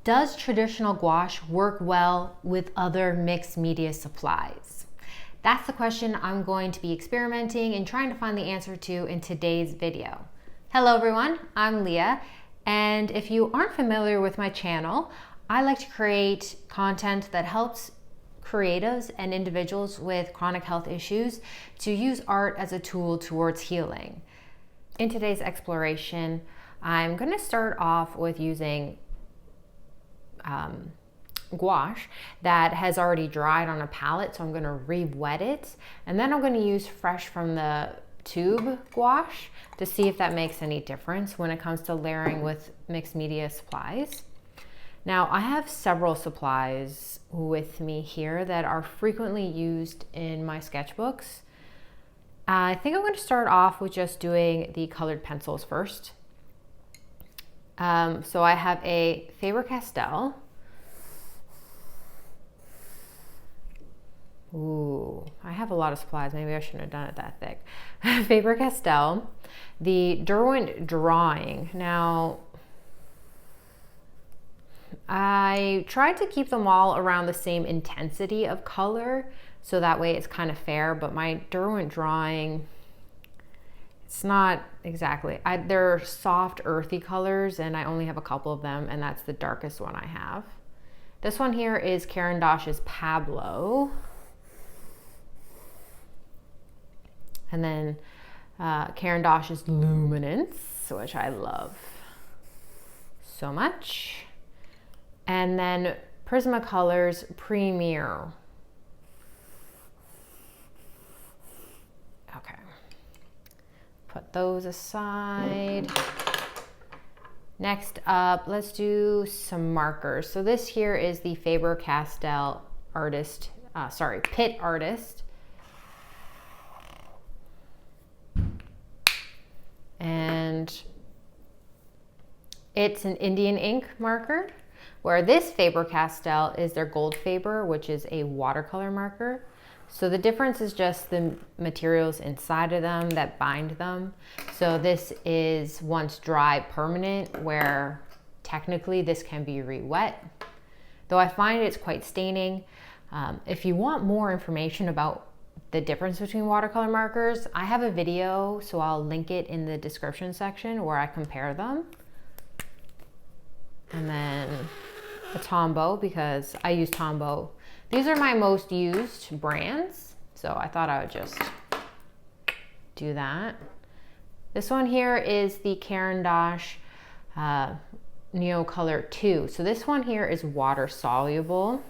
Does traditional gouache work well with other mixed media supplies? That's the question I'm going to be experimenting and trying to find the answer to in today's video. Hello everyone, I'm Leah, and if you aren't familiar with my channel, I like to create content that helps creatives and individuals with chronic health issues to use art as a tool towards healing. In today's exploration, I'm going to start off with using gouache that has already dried on a palette, so I'm going to re-wet it, and then I'm going to use fresh from the tube gouache to see if that makes any difference when it comes to layering with mixed media supplies. Now, I have several supplies with me here that are frequently used in my sketchbooks. I think I'm going to start off with just doing the colored pencils first. So I have a Faber-castell. Ooh, I have a lot of supplies. Maybe I shouldn't have done it that thick. Faber-castell, the Derwent drawing. Now, I tried to keep them all around the same intensity of color, so that way it's kind of fair, but my Derwent drawing, it's not exactly, they're soft earthy colors and I only have a couple of them, and that's the darkest one I have. This one here is Caran d'Ache's Pablo. And then Caran d'Ache's Luminance, which I love so much. And then Prismacolor's Premier. Okay. Put those aside. Next up, let's do some markers. So this here is the Faber-castell Pit Artist. And it's an Indian ink marker, where this Faber-castell is their Gold Faber, which is a watercolor marker. So the difference is just the materials inside of them that bind them. So this is once dry permanent, where technically this can be re-wet, though I find it's quite staining. If you want more information about the difference between watercolor markers, I have a video, so I'll link it in the description section where I compare them. And then a Tombow, because I use Tombow. These are my most used brands, so I thought I would just do that. This one here is the Caran d'Ache Neocolour 2. So this one here is water soluble.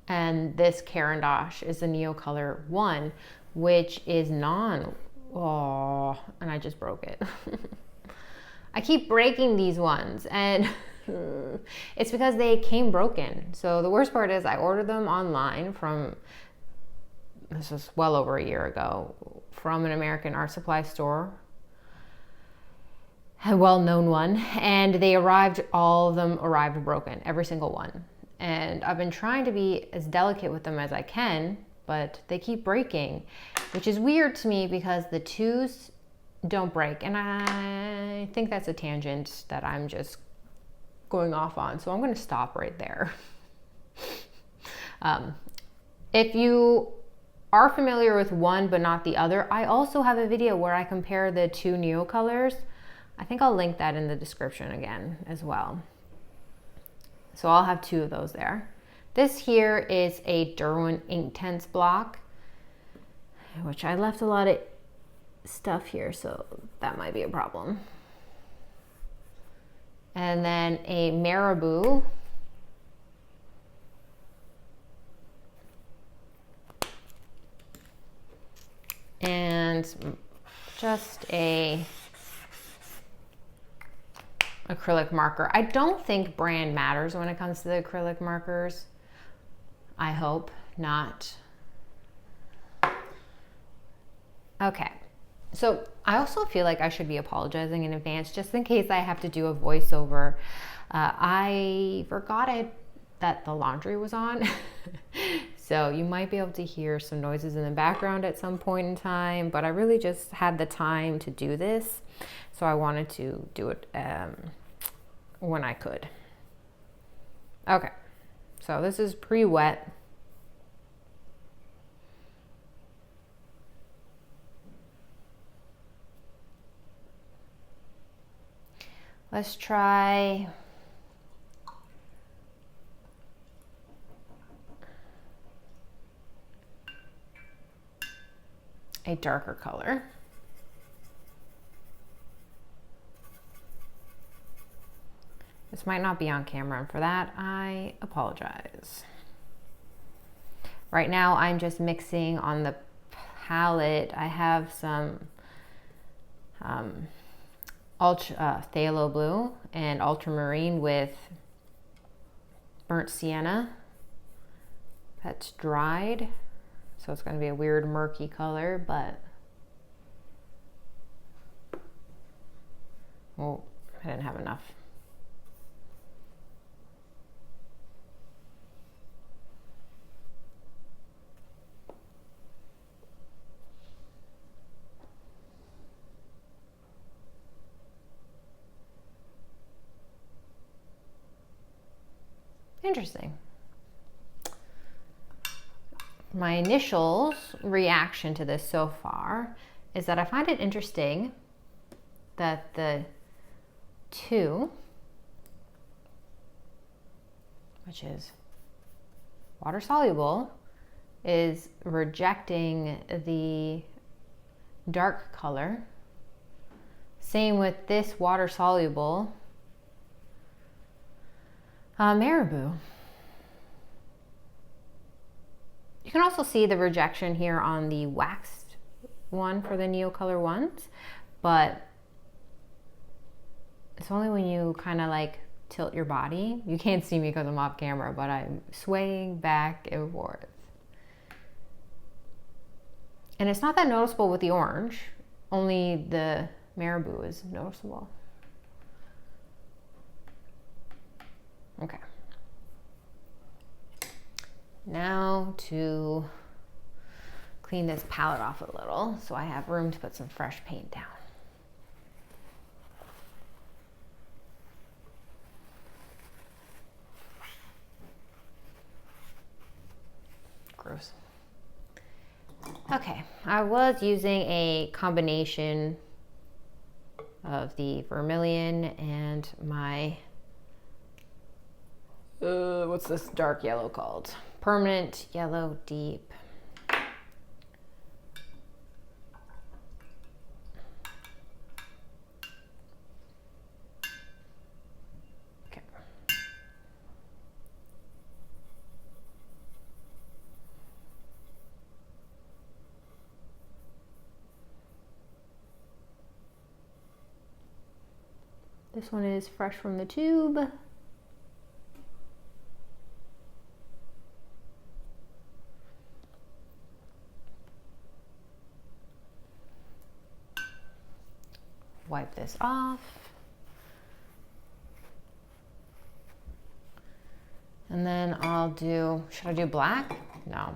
And this Caran d'Ache is the Neocolour 1, which is and I just broke it. I keep breaking these ones, and it's because they came broken. So the worst part is I ordered them online this was well over a year ago, from an American art supply store, a well-known one, and all of them arrived broken, every single one. And I've been trying to be as delicate with them as I can, but they keep breaking, which is weird to me because the twos don't break. And I think that's a tangent that I'm just going off on, so I'm going to stop right there. If you are familiar with one but not the other, I also have a video where I compare the two Neocolors. I think I'll link that in the description again as well. So I'll have two of those there. This here is a Derwent Inktense block, which I left a lot of stuff here, so that might be a problem. And then a Marabou. And just a acrylic marker. I don't think brand matters when it comes to the acrylic markers. I hope not. Okay, so I also feel like I should be apologizing in advance just in case I have to do a voiceover. I forgot that the laundry was on. So you might be able to hear some noises in the background at some point in time, but I really just had the time to do this. So I wanted to do it when I could. Okay, so this is pre-wet. Let's try a darker color. This might not be on camera, and for that, I apologize. Right now, I'm just mixing on the palette. I have some phthalo blue and ultramarine with burnt sienna. That's dried, so it's going to be a weird murky color, but oh, I didn't have enough. Interesting. My initial reaction to this so far is that I find it interesting that the 2, which is water soluble, is rejecting the dark color. Same with this water soluble marabou. You can also see the rejection here on the waxed one for the Neocolour ones, but it's only when you kind of like tilt your body. You can't see me because I'm off camera, but I'm swaying back and forth. And it's not that noticeable with the orange, only the marabou is noticeable. Okay. Now to clean this palette off a little so I have room to put some fresh paint down. Gross. Okay, I was using a combination of the vermilion and my what's this dark yellow called? Permanent Yellow Deep. Okay. This one is fresh from the tube. Wipe this off. And then I'll do, should I do black? No.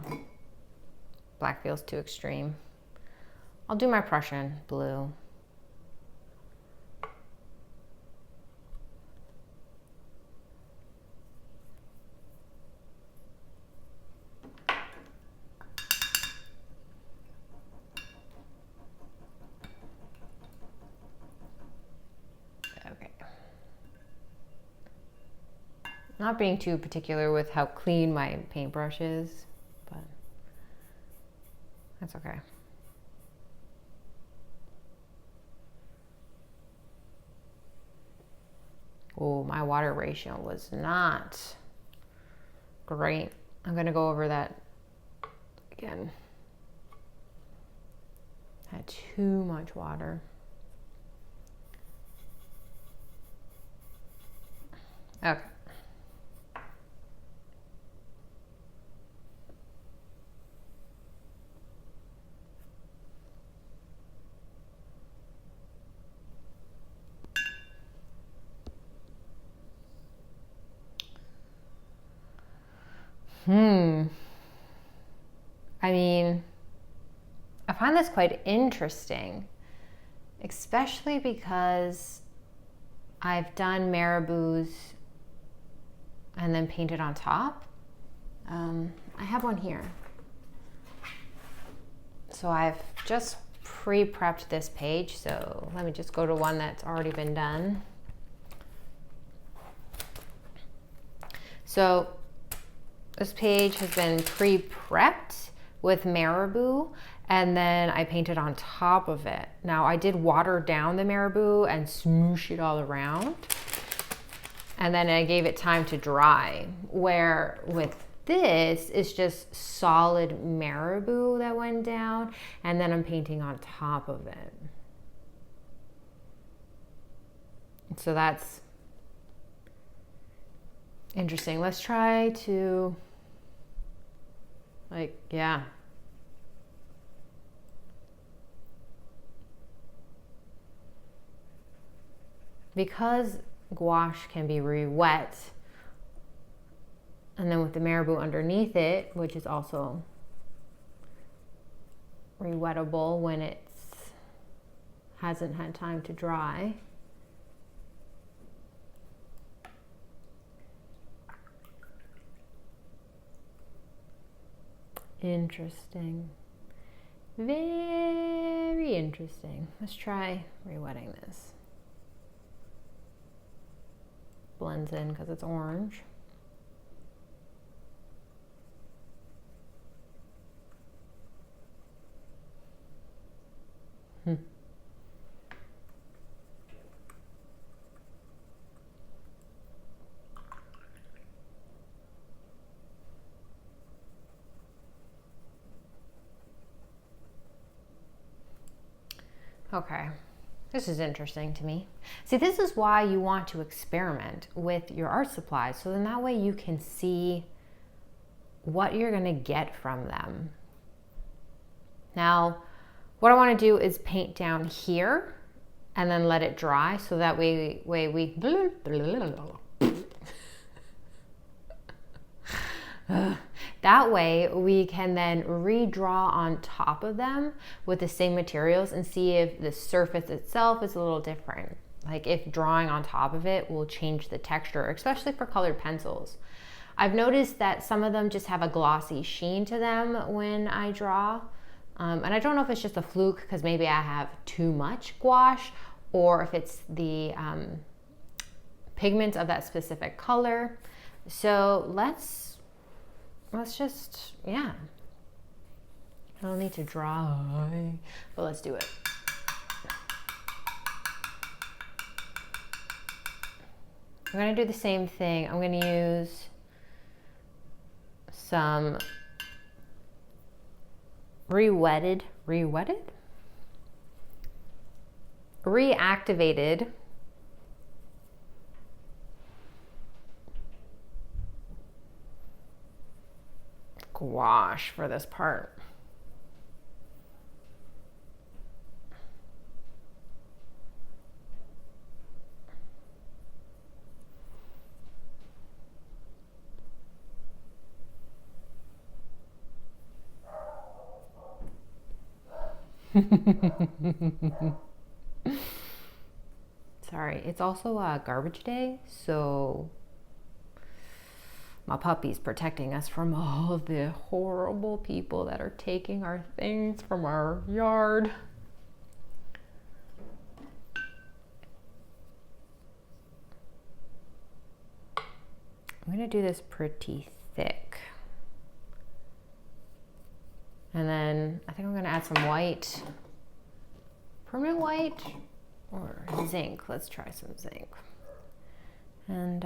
Black feels too extreme. I'll do my Prussian blue. Not being too particular with how clean my paintbrush is, but that's okay. Oh, my water ratio was not great. I'm gonna go over that again. I had too much water. Okay. I mean, I find this quite interesting, especially because I've done marabous and then painted on top. I have one here. So I've just pre-prepped this page, so let me just go to one that's already been done. So this page has been pre-prepped with marabou, and then I painted on top of it. Now I did water down the marabou and smoosh it all around, and then I gave it time to dry, where with this is just solid marabou that went down, and then I'm painting on top of it. So that's interesting. Let's try to, like, yeah. Because gouache can be re-wet, and then with the marabou underneath it, which is also re-wettable when it hasn't had time to dry. Interesting. Very interesting. Let's try re-wetting this. Blends in because it's orange. Okay, this is interesting to me. See, this is why you want to experiment with your art supplies, so then that way you can see what you're gonna get from them. Now, what I wanna do is paint down here and then let it dry, so that way we that way we can then redraw on top of them with the same materials and see if the surface itself is a little different. Like if drawing on top of it will change the texture, especially for colored pencils. I've noticed that some of them just have a glossy sheen to them when I draw. And I don't know if it's just a fluke because maybe I have too much gouache, or if it's the pigment of that specific color. So let's just, yeah. I don't need to dry, but let's do it. I'm gonna do the same thing. I'm gonna use some reactivated gouache for this part. Sorry, it's also a garbage day, so my puppy's protecting us from all of the horrible people that are taking our things from our yard. I'm gonna do this pretty thick. And then I think I'm gonna add some white, permanent white or zinc. Let's try some zinc. And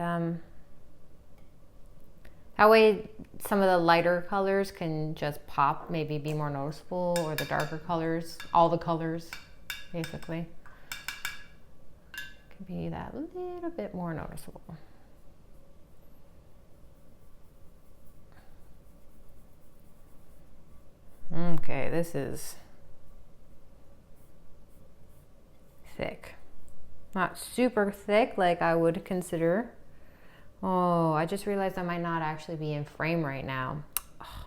that way some of the lighter colors can just pop, maybe be more noticeable, or the darker colors, all the colors basically, can be that little bit more noticeable. Okay, this is thick. Not super thick like I would consider. Oh, I just realized I might not actually be in frame right now. Ugh.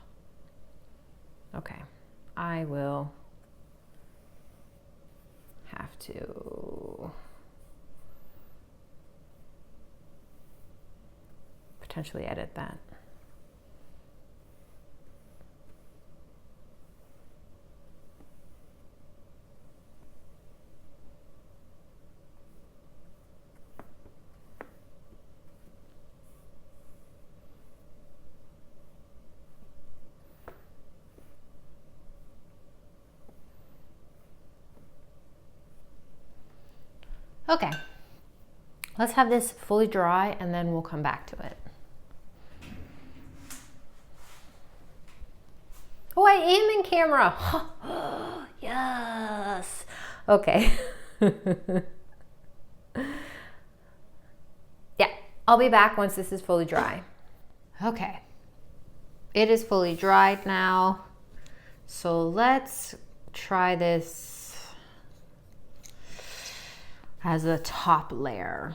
Okay, I will have to potentially edit that. Okay, let's have this fully dry and then we'll come back to it. Oh, I am in camera. Yes. Okay. Yeah, I'll be back once this is fully dry. Okay, it is fully dried now. So let's try this as a top layer.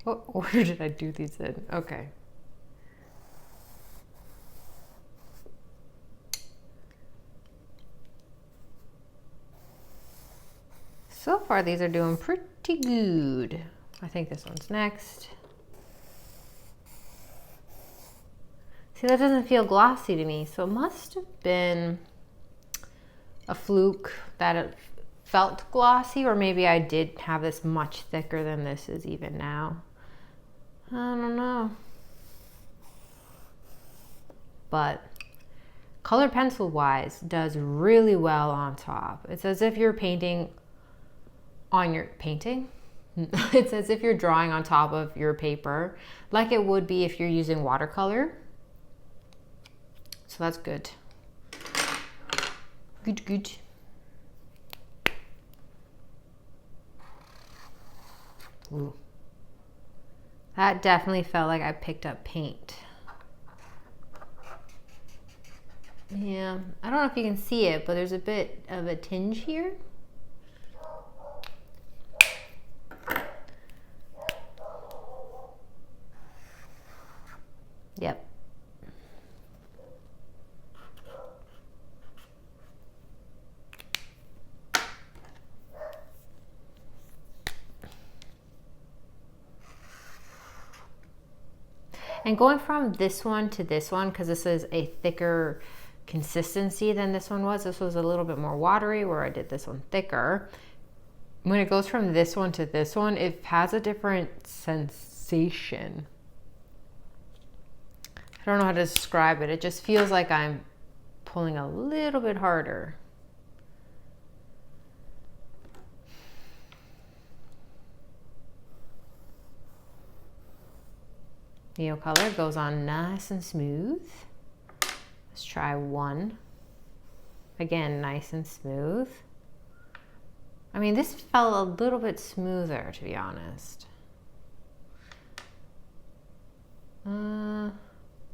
What order did I do these in? Okay. So far these are doing pretty good. I think this one's next. See, that doesn't feel glossy to me, so it must have been a fluke that it felt glossy, or maybe I did have this much thicker than this is even now. I don't know. But color pencil wise does really well on top. It's as if you're painting on your painting. It's as if you're drawing on top of your paper, like it would be if you're using watercolor. So that's good. Good, good. Ooh. That definitely felt like I picked up paint. Yeah, I don't know if you can see it, but there's a bit of a tinge here. Yep. And going from this one to this one, because this is a thicker consistency than this one was. This was a little bit more watery where I did this one thicker. When it goes from this one to this one, it has a different sensation. I don't know how to describe it. It just feels like I'm pulling a little bit harder. Neocolour goes on nice and smooth. Let's try one. Again, nice and smooth. I mean, this felt a little bit smoother, to be honest.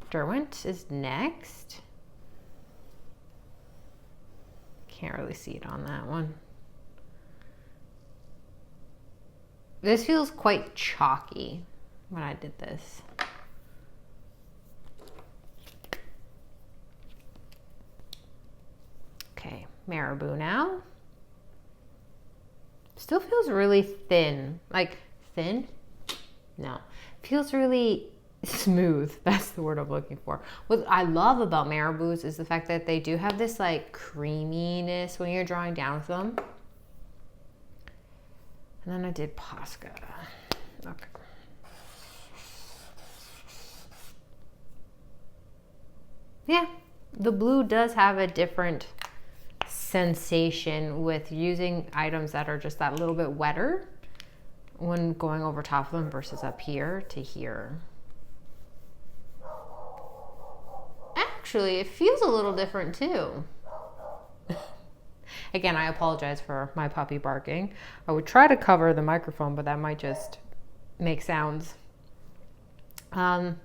Derwent is next. Can't really see it on that one. This feels quite chalky when I did this. Okay, Marabou now. Still feels really thin. Like, thin? No. Feels really smooth. That's the word I'm looking for. What I love about Marabous is the fact that they do have this like creaminess when you're drawing down with them. And then I did Posca. Okay. Yeah, the blue does have a different sensation with using items that are just that little bit wetter when going over top of them versus up here to here. Actually, it feels a little different too. Again, I apologize for my puppy barking. I would try to cover the microphone, but that might just make sounds. Yeah,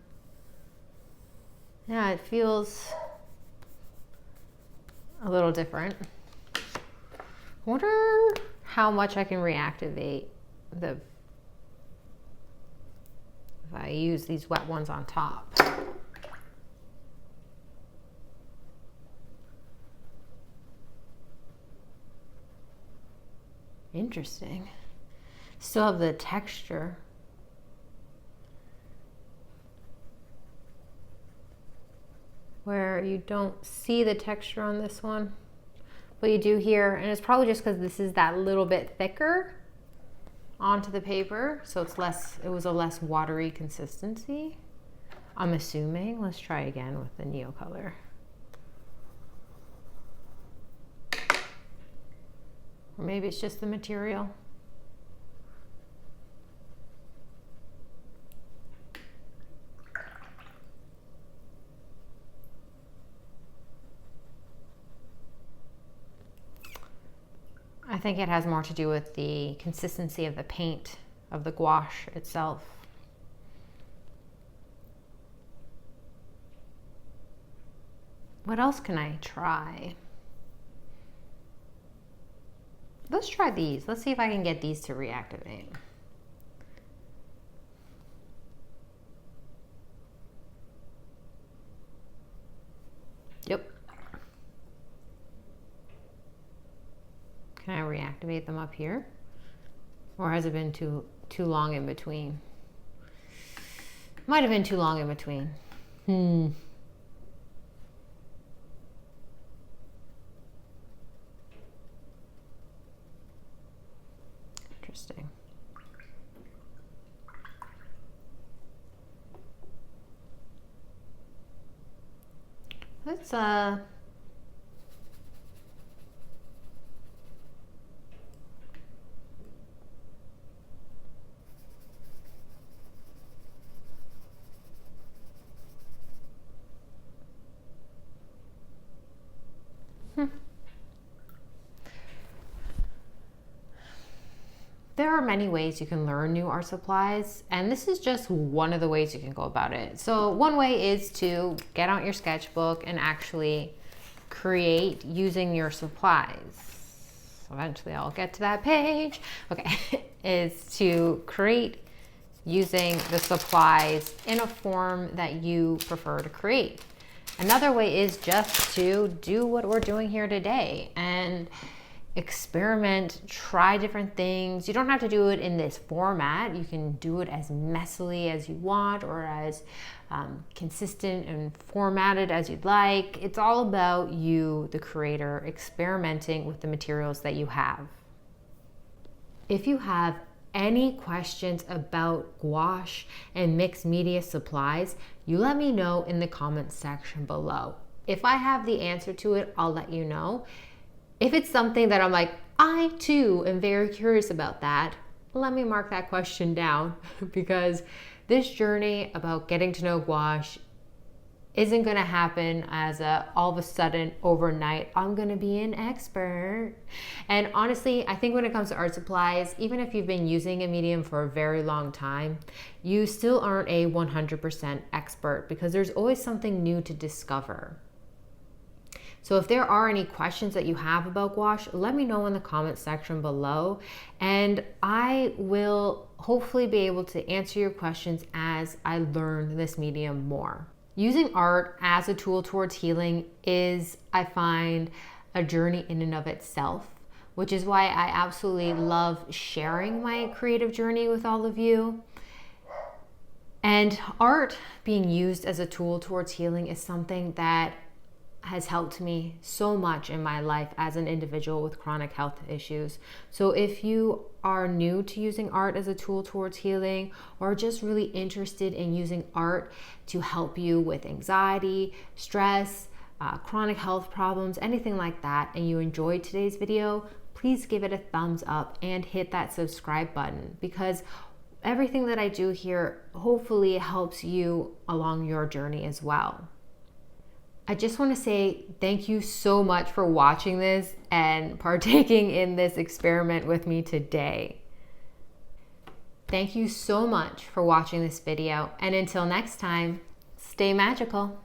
it feels a little different. I wonder how much I can reactivate if I use these wet ones on top. Interesting. Still have the texture. Where you don't see the texture on this one, but you do here, and it's probably just because this is that little bit thicker onto the paper, so it's less, it was a less watery consistency, I'm assuming. Let's try again with the Neocolour. Or maybe it's just the material. I think it has more to do with the consistency of the paint, of the gouache itself. What else can I try? Let's try these. Let's see if I can get these to reactivate. Yep. Can I reactivate them up here? Or has it been too long in between? Might have been too long in between. Interesting. Let's There are many ways you can learn new art supplies, and this is just one of the ways you can go about it. So one way is to get out your sketchbook and actually create using your supplies. Eventually I'll get to that page. Okay, is to create using the supplies in a form that you prefer to create. Another way is just to do what we're doing here today and experiment, try different things. You don't have to do it in this format. You can do it as messily as you want, or as consistent and formatted as you'd like. It's all about you, the creator, experimenting with the materials that you have. If you have any questions about gouache and mixed media supplies, you let me know in the comments section below. If I have the answer to it, I'll let you know. If it's something that I'm like, I too am very curious about that, let me mark that question down, because this journey about getting to know gouache isn't going to happen as all of a sudden overnight I'm going to be an expert. And honestly, I think when it comes to art supplies, even if you've been using a medium for a very long time, you still aren't a 100% expert, because there's always something new to discover. So if there are any questions that you have about gouache, let me know in the comment section below, and I will hopefully be able to answer your questions as I learn this medium more. Using art as a tool towards healing is, I find, a journey in and of itself, which is why I absolutely love sharing my creative journey with all of you. And art being used as a tool towards healing is something that has helped me so much in my life as an individual with chronic health issues. So if you are new to using art as a tool towards healing, or just really interested in using art to help you with anxiety, stress, chronic health problems, anything like that, and you enjoyed today's video, please give it a thumbs up and hit that subscribe button, because everything that I do here hopefully helps you along your journey as well. I just want to say thank you so much for watching this and partaking in this experiment with me today. Thank you so much for watching this video, and until next time, stay magical.